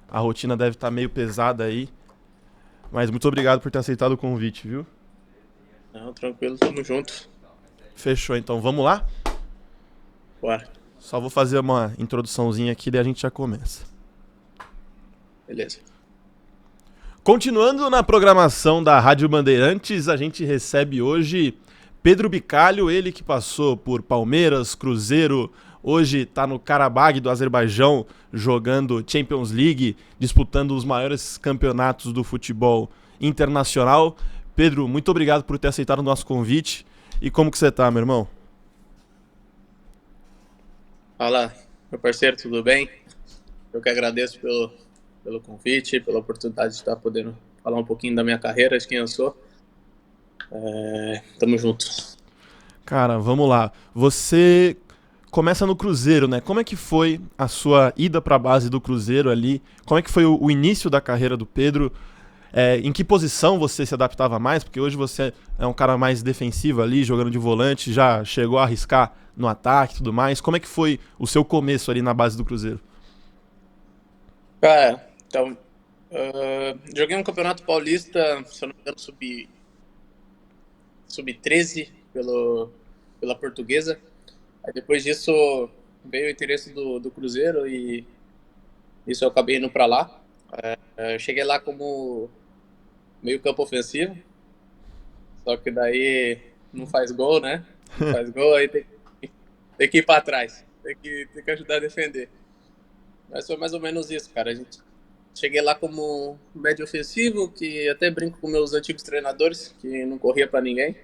a rotina deve estar meio pesada aí, mas muito obrigado por ter aceitado o convite, viu? Não, tranquilo, tamo junto. Fechou, então vamos lá? Bora, Só vou fazer uma introduçãozinha aqui, daí a gente já começa. beleza. Continuando na programação da Rádio Bandeirantes, a gente recebe hoje Pedro Bicalho, ele que passou por Palmeiras, Cruzeiro, hoje está no Karabag do Azerbaijão, jogando Champions League, disputando os maiores campeonatos do futebol internacional. Pedro, muito obrigado por ter aceitado o nosso convite. E como que você tá, meu irmão? Fala, meu parceiro, tudo bem? Eu que agradeço pelo convite, pela oportunidade de estar podendo falar um pouquinho da minha carreira, de quem eu sou. Tamo junto. Cara, vamos lá. Você começa no Cruzeiro, né? Como é que foi a sua ida para a base do Cruzeiro ali? Como é que foi o início da carreira do Pedro? Em que posição você se adaptava mais? Porque hoje você é um cara mais defensivo ali, jogando de volante, já chegou a arriscar no ataque e tudo mais. Como é que foi o seu começo ali na base do Cruzeiro? Cara, então, joguei um campeonato paulista, se eu não me engano, sub-13 pela Portuguesa. Aí depois disso veio o interesse do Cruzeiro e isso eu acabei indo pra lá. Eu cheguei lá como meio campo ofensivo, só que daí não faz gol, né? Não faz gol, aí tem que ir pra trás, tem que ajudar a defender. Mas foi mais ou menos isso, cara. Cheguei lá como médio ofensivo, que até brinco com meus antigos treinadores, que não corria pra ninguém,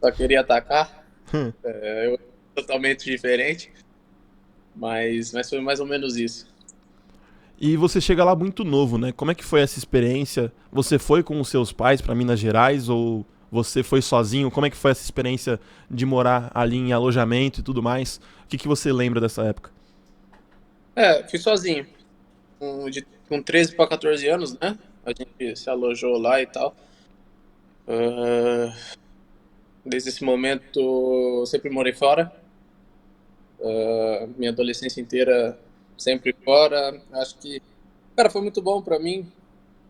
só queria atacar. Eu totalmente diferente, mas foi mais ou menos isso. E você chega lá muito novo, né? Como é que foi essa experiência? Você foi com os seus pais para Minas Gerais ou você foi sozinho? Como é que foi essa experiência de morar ali em alojamento e tudo mais? O que você lembra dessa época? Fui sozinho, com 13 para 14 anos, né? A gente se alojou lá e tal. Ah, Desde esse momento, eu sempre morei fora. Minha adolescência inteira sempre fora. Acho que, cara, foi muito bom para mim.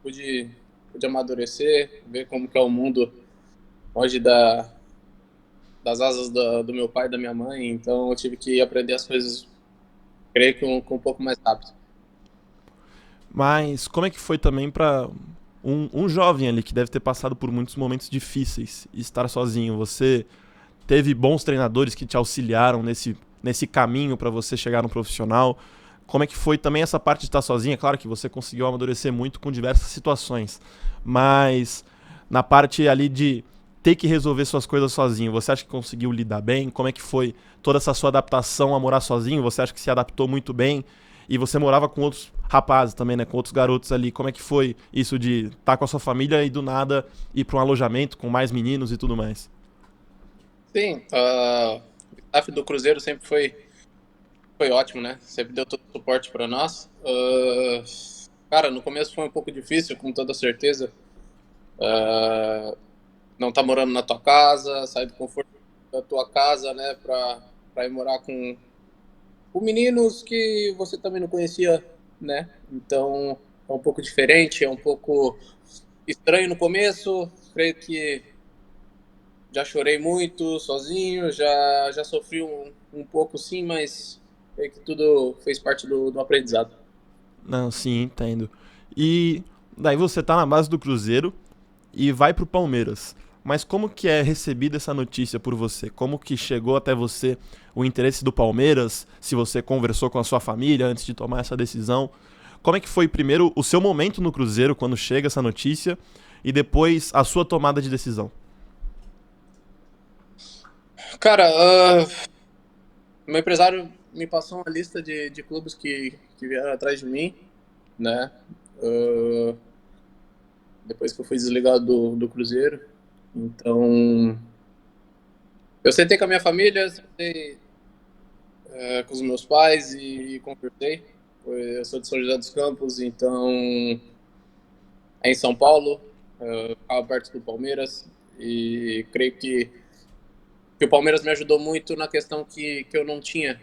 Pude amadurecer, ver como que é o mundo hoje das asas do meu pai e da minha mãe. Então, eu tive que aprender as coisas, creio que com um pouco mais rápido. Mas como é que foi também para um jovem ali que deve ter passado por muitos momentos difíceis e estar sozinho? Você teve bons treinadores que te auxiliaram nesse caminho para você chegar no profissional? Como é que foi também essa parte de estar sozinha? Claro que você conseguiu amadurecer muito com diversas situações, mas na parte ali de ter que resolver suas coisas sozinho, você acha que conseguiu lidar bem? Como é que foi toda essa sua adaptação a morar sozinho? Você acha que se adaptou muito bem? E você morava com outros rapazes também, né? Com outros garotos ali. Como é que foi isso de estar com a sua família e do nada ir para um alojamento com mais meninos e tudo mais? Sim, o staff do Cruzeiro sempre foi ótimo, né? Sempre deu todo o suporte para nós. Cara, no começo foi um pouco difícil, com toda certeza. Não tá morando na tua casa, sair do conforto da tua casa, né, para ir morar com meninos que você também não conhecia, né? Então é um pouco diferente, é um pouco estranho no começo. Creio que já chorei muito sozinho, já sofri um pouco sim, mas creio que tudo fez parte do aprendizado. Não, sim, entendo. E daí você tá na base do Cruzeiro e vai pro Palmeiras. Mas como que é recebida essa notícia por você? Como que chegou até você o interesse do Palmeiras? Se você conversou com a sua família antes de tomar essa decisão? Como é que foi primeiro o seu momento no Cruzeiro quando chega essa notícia e depois a sua tomada de decisão? Cara, meu empresário me passou uma lista de clubes que vieram atrás de mim, né? Ah, Depois que eu fui desligado do Cruzeiro. Então, eu sentei com a minha família, sentei com os meus pais e conversei. Eu sou de São José dos Campos, então é em São Paulo, ficava perto do Palmeiras e creio que o Palmeiras me ajudou muito na questão que eu não tinha,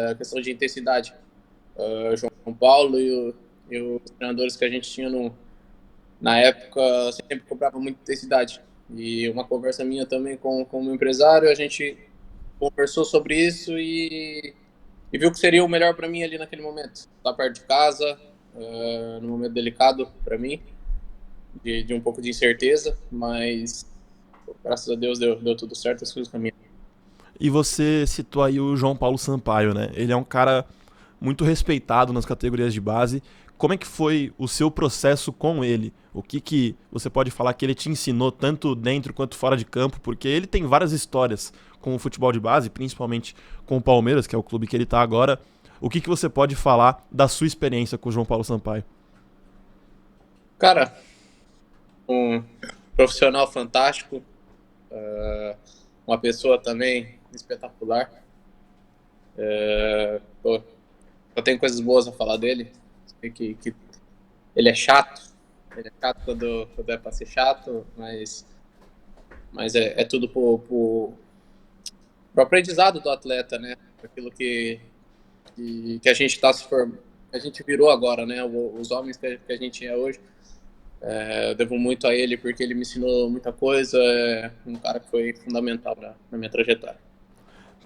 a questão de intensidade. João Paulo e os treinadores que a gente tinha na época sempre cobravam muita intensidade. E uma conversa minha também com o meu empresário, a gente conversou sobre isso e viu que seria o melhor para mim ali naquele momento. Estar perto de casa, num momento delicado para mim, de um pouco de incerteza, mas graças a Deus deu tudo certo, as coisas caminham. E você citou aí o João Paulo Sampaio, né? Ele é um cara muito respeitado nas categorias de base. Como é que foi o seu processo com ele? O que você pode falar que ele te ensinou tanto dentro quanto fora de campo? Porque ele tem várias histórias com o futebol de base, principalmente com o Palmeiras, que é o clube que ele está agora. O que você pode falar da sua experiência com o João Paulo Sampaio? Cara, um profissional fantástico, uh, uma pessoa também espetacular. Pô, eu tenho coisas boas a falar dele. Sei que ele é chato. Ele é chato quando é pra ser chato, mas é tudo pro aprendizado do atleta, né? Aquilo que a gente está se formando, a gente virou agora, né? Os homens que a gente é hoje. Eu devo muito a ele porque ele me ensinou muita coisa. É um cara que foi fundamental na minha trajetória.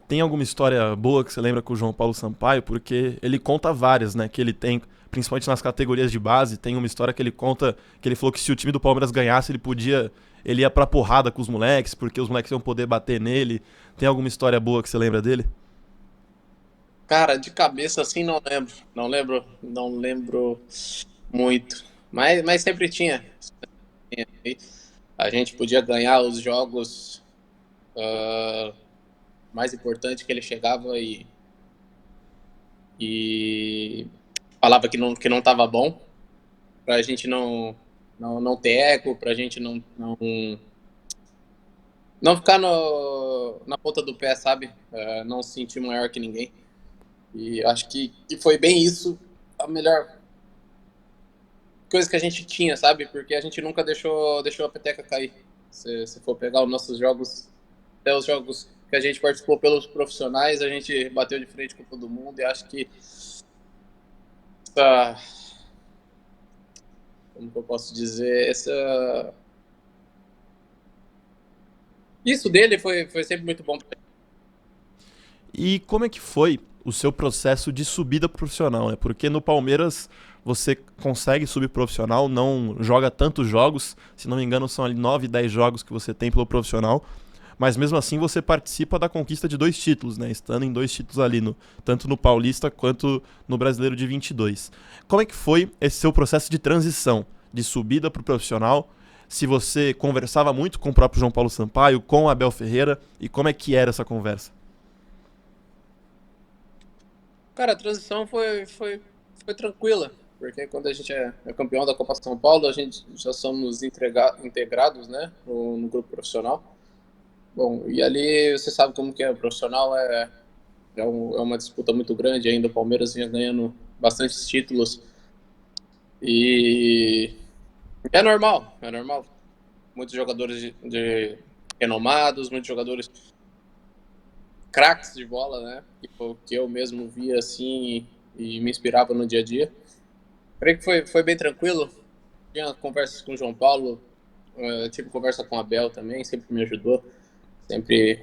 Tem alguma história boa que você lembra com o João Paulo Sampaio? Porque ele conta várias, né? Que ele tem, principalmente nas categorias de base, tem uma história que ele conta que ele falou que se o time do Palmeiras ganhasse, ele ia pra porrada com os moleques, porque os moleques iam poder bater nele. Tem alguma história boa que você lembra dele? Cara, de cabeça assim não lembro. Não lembro muito. Mas sempre tinha. A gente podia ganhar os jogos mais importantes que ele chegava e falava que não tava bom, pra gente não ter ego, pra gente não ficar na ponta do pé, sabe? Não se sentir maior que ninguém. E acho que foi bem isso a melhor coisa que a gente tinha, sabe? Porque a gente nunca deixou a peteca cair. Se for pegar os nossos jogos, até os jogos que a gente participou pelos profissionais, a gente bateu de frente com todo mundo e acho que essa, como que eu posso dizer, isso dele foi sempre muito bom. E como é que foi o seu processo de subida profissional, né? Porque no Palmeiras você consegue subir profissional, não joga tantos jogos, se não me engano são ali 9, 10 jogos que você tem pelo profissional, mas mesmo assim você participa da conquista de 2 títulos, né? Estando em 2 títulos ali, tanto no Paulista quanto no Brasileiro de 22. Como é que foi esse seu processo de transição, de subida para o profissional? Se você conversava muito com o próprio João Paulo Sampaio, com o Abel Ferreira, e como é que era essa conversa? Cara, a transição foi tranquila, porque quando a gente é campeão da Copa São Paulo, a gente já somos integrados, né, no grupo profissional. Bom, e ali você sabe como que é, o profissional é uma disputa muito grande, ainda o Palmeiras vinha ganhando bastantes títulos e é normal. Muitos jogadores de renomados, muitos jogadores craques de bola, né, que eu mesmo via assim e me inspirava no dia a dia. Creio que foi bem tranquilo. Tinha conversas com o João Paulo, tive conversa com a Abel também, sempre me ajudou, sempre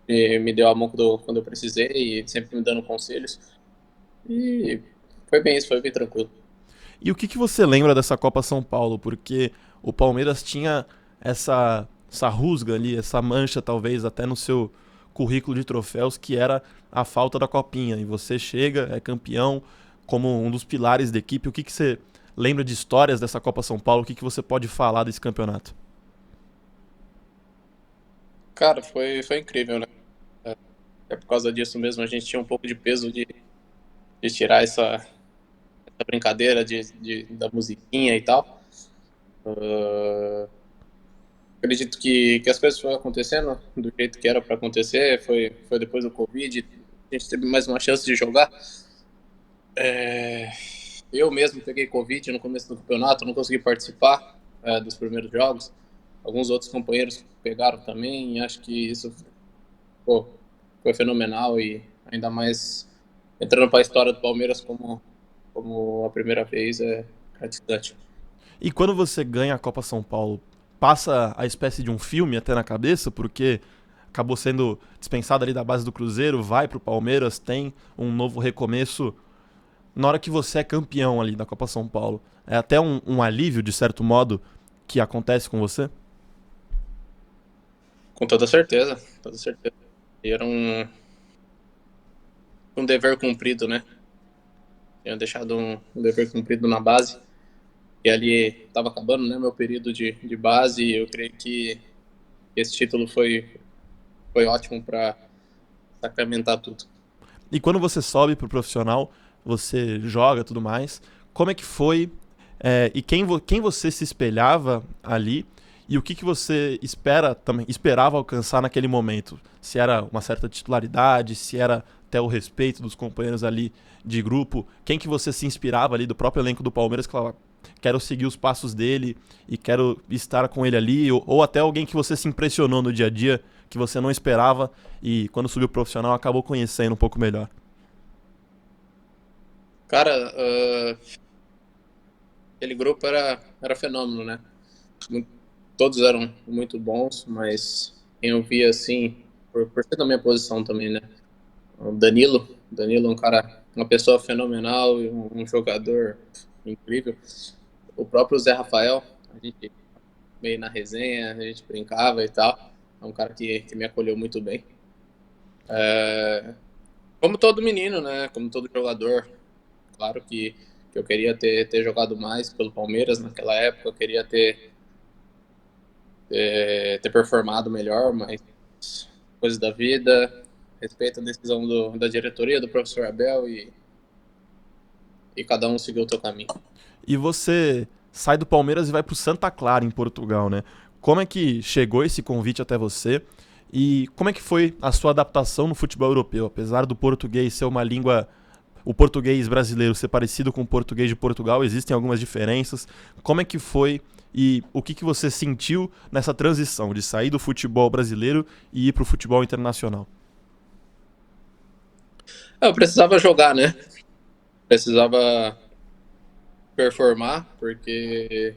me deu a mão quando eu precisei e sempre me dando conselhos. E foi bem isso, foi bem tranquilo. E o que você lembra dessa Copa São Paulo? Porque o Palmeiras tinha essa rusga ali, essa mancha talvez até no seu currículo de troféus, que era a falta da copinha. E você chega, é campeão, como um dos pilares da equipe. O que você lembra de histórias dessa Copa São Paulo? O que você pode falar desse campeonato? Cara, foi incrível, né? É por causa disso mesmo, a gente tinha um pouco de peso de tirar essa brincadeira da musiquinha e tal. Uh, Acredito que as coisas foram acontecendo do jeito que era para acontecer. Foi depois do Covid, a gente teve mais uma chance de jogar. É, eu mesmo peguei Covid no começo do campeonato, não consegui participar dos primeiros jogos. Alguns outros companheiros pegaram também, e acho que isso, pô, foi fenomenal e ainda mais entrando para a história do Palmeiras como como a primeira vez, é gratificante. E quando você ganha a Copa São Paulo, passa a espécie de um filme até na cabeça, porque acabou sendo dispensado ali da base do Cruzeiro, vai pro Palmeiras, tem um novo recomeço. Na hora que você é campeão ali da Copa São Paulo, é até um alívio, de certo modo, que acontece com você? Com toda certeza, toda certeza. E era um dever cumprido, né? Tinha deixado um dever cumprido na base. E ali estava acabando, né, meu período de base. E eu creio que esse título foi ótimo para sacramentar tudo. E quando você sobe pro profissional, você joga e tudo mais, como é que foi? E quem você se espelhava ali? E o que você esperava alcançar naquele momento? Se era uma certa titularidade, se era até o respeito dos companheiros ali de grupo, quem que você se inspirava ali do próprio elenco do Palmeiras que falava, quero seguir os passos dele e quero estar com ele ali, ou até alguém que você se impressionou no dia a dia, que você não esperava e quando subiu pro profissional acabou conhecendo um pouco melhor. Cara, aquele grupo era fenômeno, né? Muito- Todos eram muito bons, mas quem eu via assim, por ser da minha posição também, né? O Danilo é um cara, uma pessoa fenomenal e um jogador incrível. O próprio Zé Rafael, a gente meio na resenha, a gente brincava e tal. É um cara que me acolheu muito bem. Como todo menino, né? Como todo jogador. Claro que eu queria ter jogado mais pelo Palmeiras naquela época, eu queria ter performado melhor, mas coisas da vida, respeito a decisão da diretoria, do professor Abel e cada um seguiu o seu caminho. E você sai do Palmeiras e vai pro Santa Clara, em Portugal, né? Como é que chegou esse convite até você? E como é que foi a sua adaptação no futebol europeu? Apesar do português ser uma língua, o português brasileiro ser parecido com o português de Portugal, existem algumas diferenças. Como é que foi e o que você sentiu nessa transição de sair do futebol brasileiro e ir pro futebol internacional? Eu precisava jogar, né? Precisava performar, porque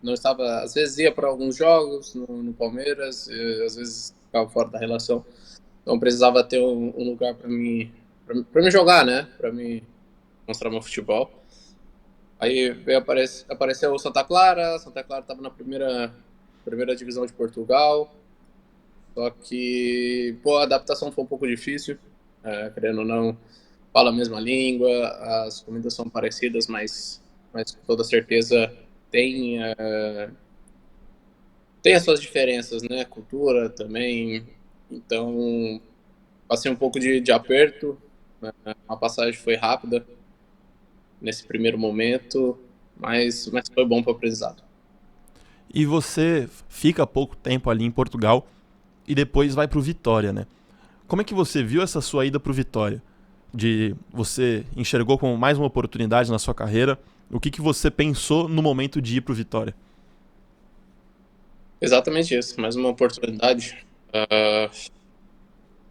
não estava, às vezes ia para alguns jogos no Palmeiras, às vezes ficava fora da relação. Então precisava ter um lugar para me jogar, né? Para me mostrar meu futebol. Aí veio apareceu o Santa Clara estava na primeira divisão de Portugal, só que pô, a adaptação foi um pouco difícil, querendo ou não, fala a mesma língua, as comidas são parecidas, mas com toda certeza tem, tem as suas diferenças, né? Cultura também. Então, passei um pouco de aperto, né? A passagem foi rápida nesse primeiro momento, mas foi bom para o aprendizado. E você fica pouco tempo ali em Portugal e depois vai pro Vitória, né? Como é que você viu essa sua ida pro Vitória? Você enxergou como mais uma oportunidade na sua carreira? O que você pensou no momento de ir pro Vitória? Exatamente isso, mais uma oportunidade.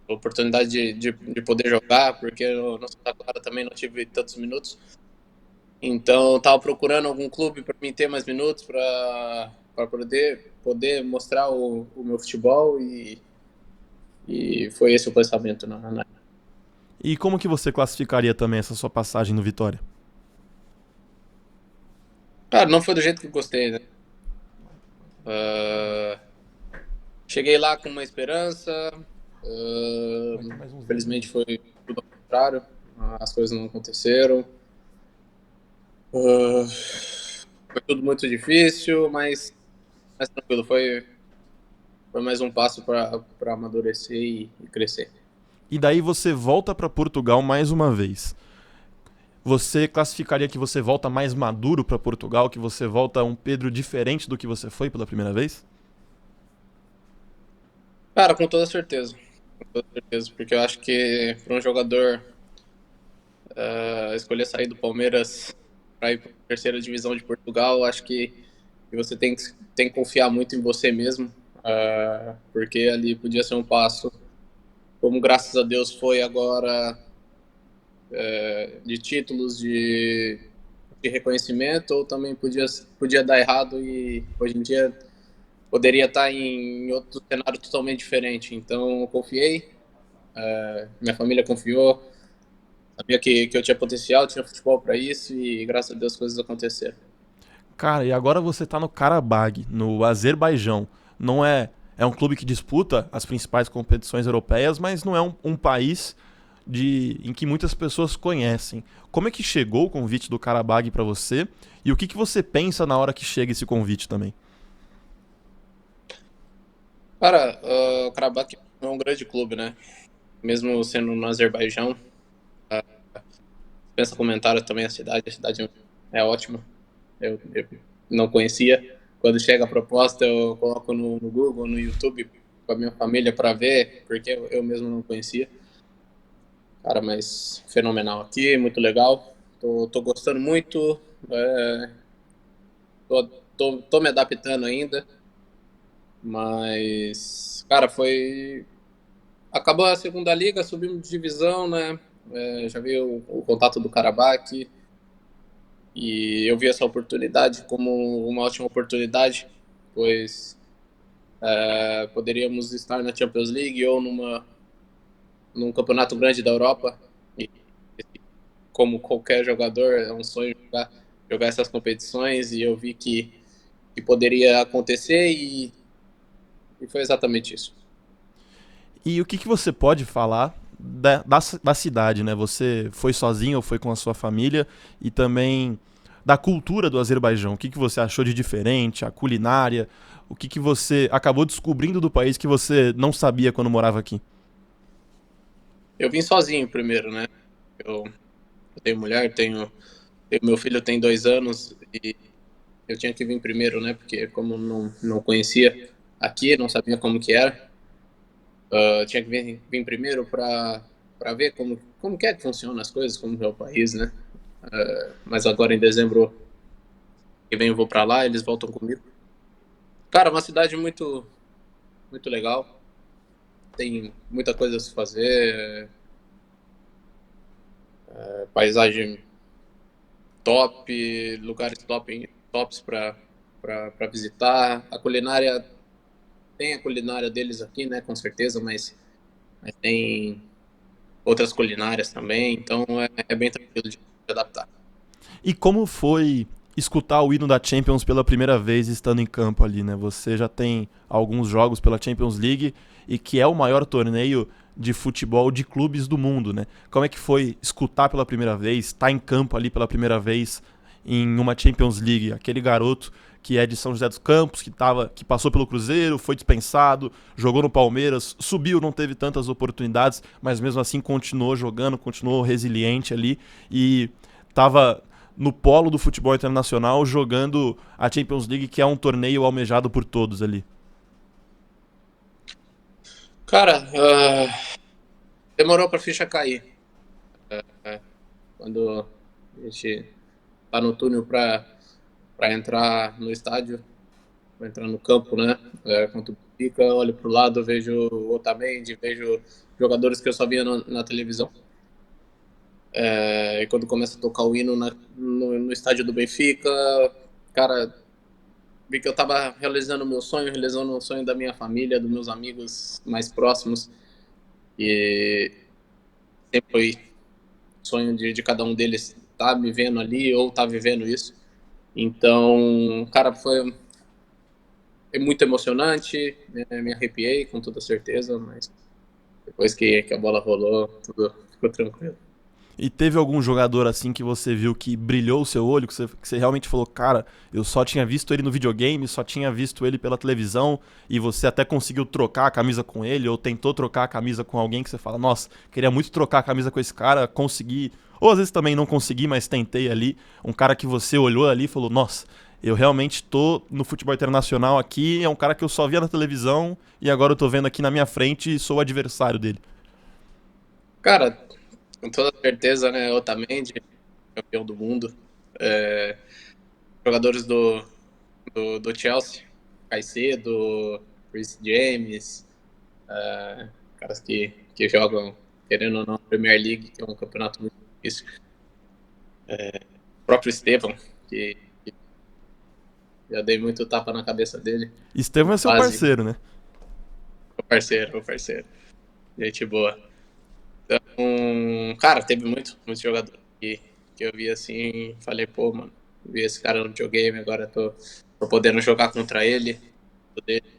Oportunidade de poder jogar, porque no Santa Clara também não tive tantos minutos. Então, estava procurando algum clube para mim ter mais minutos, para poder mostrar o meu futebol e foi esse o pensamento na. E como que você classificaria também essa sua passagem no Vitória? Cara, não foi do jeito que eu gostei, né? Uh, Cheguei lá com uma esperança, infelizmente foi tudo ao contrário, as coisas não aconteceram. Uh, Foi tudo muito difícil, mas tranquilo, foi mais um passo para amadurecer e crescer. E daí você volta para Portugal mais uma vez. Você classificaria que você volta mais maduro para Portugal, que você volta um Pedro diferente do que você foi pela primeira vez? Cara, com toda certeza, porque eu acho que para um jogador escolher sair do Palmeiras para ir para a terceira divisão de Portugal, acho que você tem que confiar muito em você mesmo, porque ali podia ser um passo, como graças a Deus foi agora, de títulos, de reconhecimento, ou também podia dar errado e hoje em dia poderia estar em outro cenário totalmente diferente. Então, eu confiei, minha família confiou, sabia que eu tinha potencial, tinha futebol para isso e graças a Deus as coisas aconteceram. Cara, e agora você tá no Karabag, no Azerbaijão. Não é. É um clube que disputa as principais competições europeias, mas não é um país em que muitas pessoas conhecem. Como é que chegou o convite do Karabag para você? E o que você pensa na hora que chega esse convite também? Cara, o Karabakh é um grande clube, né? Mesmo sendo no Azerbaijão, pensa comentário também a cidade é ótima. Eu não conhecia. Quando chega a proposta, eu coloco no Google, no YouTube, com a minha família para ver, porque eu mesmo não conhecia. Cara, mas fenomenal aqui, muito legal. Tô gostando muito. É, tô me adaptando ainda, mas, cara, foi. Acabou a segunda liga, subimos de divisão, né? Já vi o contato do Karabakh e eu vi essa oportunidade como uma ótima oportunidade, pois poderíamos estar na Champions League ou num campeonato grande da Europa. E, como qualquer jogador, é um sonho jogar essas competições e eu vi que poderia acontecer e foi exatamente isso. E o que você pode falar da cidade, né? Você foi sozinho ou foi com a sua família? E também da cultura do Azerbaijão. O que você achou de diferente? A culinária? O que você acabou descobrindo do país que você não sabia quando morava aqui? Eu vim sozinho primeiro, né? Eu tenho mulher, meu filho tem 2 anos e eu tinha que vir primeiro, né? Porque como não conhecia aqui, não sabia como que era, tinha que vir primeiro para ver como que é que funciona as coisas, como é o país, né? Mas agora em dezembro que vem eu vou para lá, eles voltam comigo. Cara, uma cidade muito legal, tem muita coisa a se fazer, paisagem top, lugares tops para visitar. Tem a culinária deles aqui, né, com certeza, mas tem outras culinárias também, então é bem tranquilo de adaptar. E como foi escutar o hino da Champions pela primeira vez estando em campo ali, né? Você já tem alguns jogos pela Champions League e que é o maior torneio de futebol de clubes do mundo, né? Como é que foi escutar pela primeira vez, estar em campo ali pela primeira vez em uma Champions League? Aquele garoto que é de São José dos Campos, que passou pelo Cruzeiro, foi dispensado, jogou no Palmeiras, subiu, não teve tantas oportunidades, mas mesmo assim continuou jogando, continuou resiliente ali e estava no polo do futebol internacional jogando a Champions League, que é um torneio almejado por todos ali. Cara, demorou para a ficha cair. Uh, Quando a gente tá no túnel para entrar no estádio, para entrar no campo, né? Quando fica, olho pro lado, vejo o Otamendi, vejo jogadores que eu só via na televisão. E quando começa a tocar o hino no estádio do Benfica, cara, vi que eu tava realizando o meu sonho, realizando o sonho da minha família, dos meus amigos mais próximos. E sempre foi sonho de cada um deles estar me vendo ali ou estar vivendo isso. Então, cara, foi muito emocionante, né? Me arrepiei com toda certeza, mas depois que a bola rolou, tudo ficou tranquilo. E teve algum jogador assim que você viu que brilhou o seu olho, que você realmente falou, cara, eu só tinha visto ele no videogame, só tinha visto ele pela televisão, e você até conseguiu trocar a camisa com ele, ou tentou trocar a camisa com alguém que você fala, nossa, queria muito trocar a camisa com esse cara, consegui. Ou às vezes também não consegui, mas tentei ali. Um cara que você olhou ali e falou, nossa, eu realmente tô no futebol internacional aqui, é um cara que eu só via na televisão, e agora eu tô vendo aqui na minha frente e sou o adversário dele. Cara, com toda certeza, né? Otamendi, campeão do mundo. É, jogadores do Chelsea, Caicedo, Reece James, caras que jogam, querendo ou não, Premier League, que é um campeonato muito difícil. O próprio Estevão, que já dei muito tapa na cabeça dele. Estevão é seu Quase. parceiro, né? Meu parceiro. Gente boa. Então, cara, teve muito jogador que eu vi assim, falei, pô, mano, vi esse cara no videogame, agora tô podendo jogar contra ele,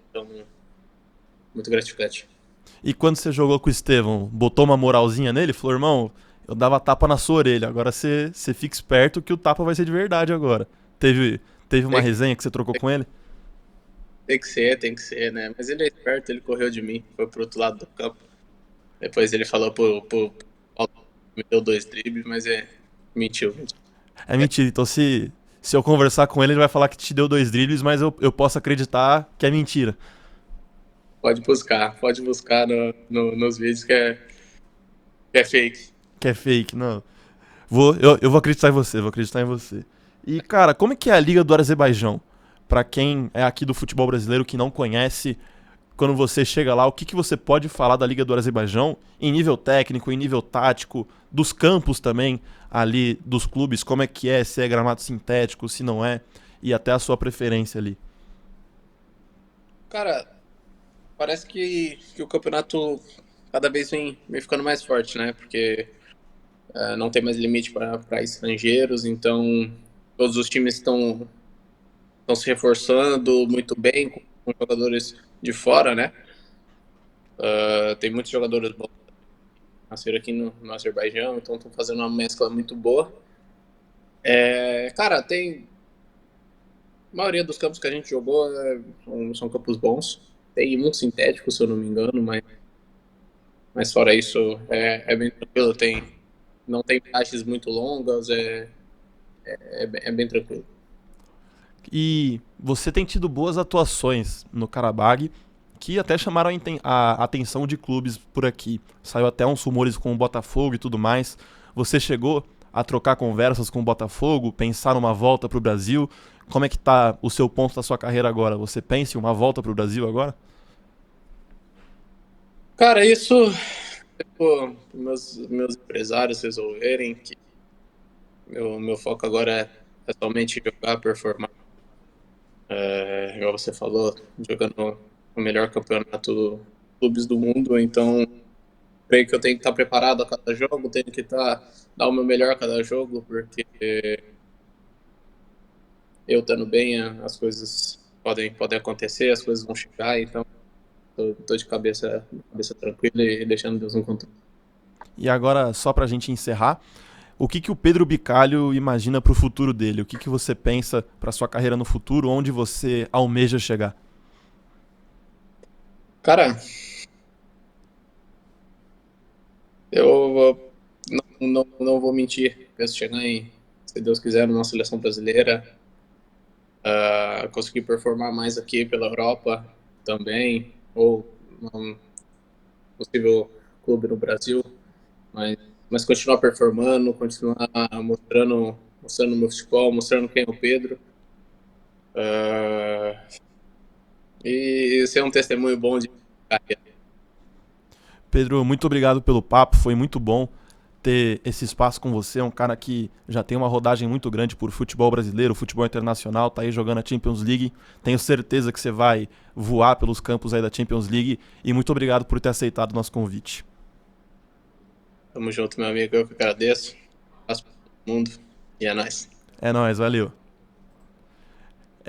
então, muito gratificante. E quando você jogou com o Estevão, botou uma moralzinha nele? Falou, irmão, eu dava tapa na sua orelha, agora você fica esperto que o tapa vai ser de verdade agora. Teve uma Tem, resenha que você trocou com ele? tem que ser, né? Mas ele é esperto, ele correu de mim, foi pro outro lado do campo. Depois ele falou pro Paulo, me deu 2 dribles, mas mentiu. É mentira, então se eu conversar com ele, ele vai falar que te deu 2 dribles, mas eu posso acreditar que é mentira. Pode buscar nos vídeos que é fake. Que é fake, não. Eu vou acreditar em você, vou acreditar em você. E, cara, como é que é a Liga do Azerbaijão? Pra quem é aqui do futebol brasileiro que não conhece, quando você chega lá, o que você pode falar da Liga do Azerbaijão em nível técnico, em nível tático, dos campos também, ali dos clubes, como é que é, se é gramado sintético, se não é, e até a sua preferência ali. Cara, parece que o campeonato cada vez vem ficando mais forte, né? Porque não tem mais limite para estrangeiros, então todos os times estão se reforçando muito bem com jogadores de fora, né? Tem muitos jogadores bons que nasceram aqui no Azerbaijão, então estão fazendo uma mescla muito boa. Cara, tem a maioria dos campos que a gente jogou são campos bons. Tem muito sintético, se eu não me engano, mas fora isso é bem tranquilo. Não tem viagens muito longas, é bem tranquilo. E você tem tido boas atuações no Karabag, que até chamaram a atenção de clubes por aqui. Saiu até uns rumores com o Botafogo e tudo mais. Você chegou a trocar conversas com o Botafogo, pensar numa volta pro Brasil? Como é que tá o seu ponto da sua carreira agora? Você pensa em uma volta pro Brasil agora? Cara, isso pô, meus empresários resolverem que meu foco agora é somente jogar, performar. Igual você falou, jogando o melhor campeonato dos clubes do mundo, então creio que eu tenho que estar preparado a cada jogo, tenho que dar o meu melhor a cada jogo, porque eu estando bem, as coisas podem acontecer, as coisas vão chegar, então tô de cabeça tranquila e deixando Deus no controle. E agora, só pra gente encerrar, o que o Pedro Bicalho imagina pro futuro dele? O que você pensa pra sua carreira no futuro? Onde você almeja chegar? Cara, eu não vou mentir, penso chegar se Deus quiser, na seleção brasileira, conseguir performar mais aqui pela Europa também, ou um possível clube no Brasil, mas continuar performando, continuar mostrando meu futebol, mostrando quem é o Pedro, uh, e ser um testemunho bom de carreira. Pedro, muito obrigado pelo papo, foi muito bom ter esse espaço com você. É um cara que já tem uma rodagem muito grande por futebol brasileiro, futebol internacional, tá aí jogando a Champions League. Tenho certeza que você vai voar pelos campos aí da Champions League. E muito obrigado por ter aceitado o nosso convite. Tamo junto, meu amigo, eu que agradeço. Um abraço pra todo mundo e é nóis. É nóis, valeu.